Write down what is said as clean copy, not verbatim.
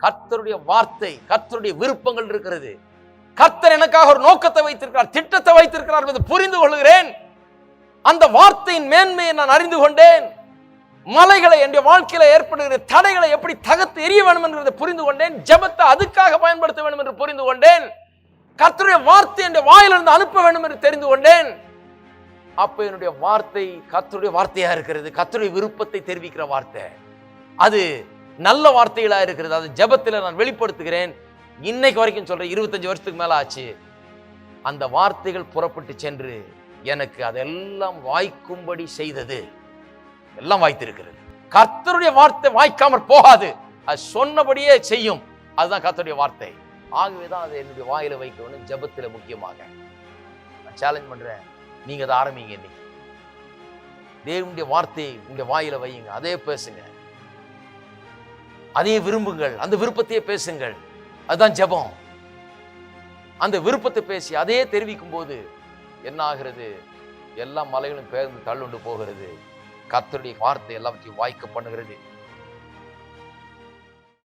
கர்த்தருடைய வார்த்தை, கர்த்தருடைய விருப்பங்கள் இருக்கிறது. கர்த்தர் எனக்காக ஒரு நோக்கத்தை வைத்திருக்கிறார், திட்டத்தை வைத்திருக்கிறார் என்பதை புரிந்து கொள்கிறேன். அந்த வார்த்தையின் மேன்மையை நான் அறிந்து கொண்டேன். மலைகளை என் வாழ்க்கையில ஏற்படுகிற தடைகளை எப்படி தகர்த்து எரிய வேண்டும் என்கிறதை புரிந்து கொண்டேன். ஜெபத்தை அதுக்காக பயன்படுத்த வேண்டும் என்று புரிந்து கொண்டேன். கர்த்தருடைய வார்த்தை என் வாயிலிருந்து அனுப்ப வேண்டும் என்று தெரிந்து கொண்டேன். அப்ப என்னுடைய வார்த்தை கர்த்தருடைய வார்த்தையா இருக்கிறது, கர்த்தருடைய விருப்பத்தை தெரிவிக்கிற வார்த்தை. அது நல்ல வார்த்தைகளா இருக்கிறது. அது ஜெபத்தில் நான் வெளிப்படுத்துகிறேன். இன்னைக்கு வரைக்கும் சொல்றேன், 25 வருஷத்துக்கு மேல ஆச்சு. அந்த வார்த்தைகள் புறப்பட்டு சென்று எனக்கு அதெல்லாம் வாய்க்கும்படி செய்தது. எல்லாம் வாய்த்திருக்கிறது. கர்த்தருடைய வார்த்தை வாய்க்காமற் போகாது, அது சொன்னபடியே செய்யும். அதுதான் கர்த்தருடைய வார்த்தை. ஆகவேதான் அதை என்னுடைய வாயில வைக்கணும். ஜெபத்தில் முக்கியமாக நான் சேலஞ்ச் பண்றேன், நீங்க அதை ஆரம்பிங்க. இன்னைக்கு தேவனுடைய வார்த்தையை உங்க வாயில வையுங்க, அதே பேசுங்க, அதே விரும்புங்கள், அந்த விருப்பத்தையே பேசுங்கள். அதுதான் ஜெபம். அந்த விருப்பத்தை பேசி அதே தெரிவிக்கும் போது என்ன ஆகிறது? எல்லா மலைகளும் பேர்ந்து தள்ளுண்டு போகிறது. கர்த்தருடைய வார்த்தை எல்லாவற்றையும் வாய்க்க பண்ணுகிறது.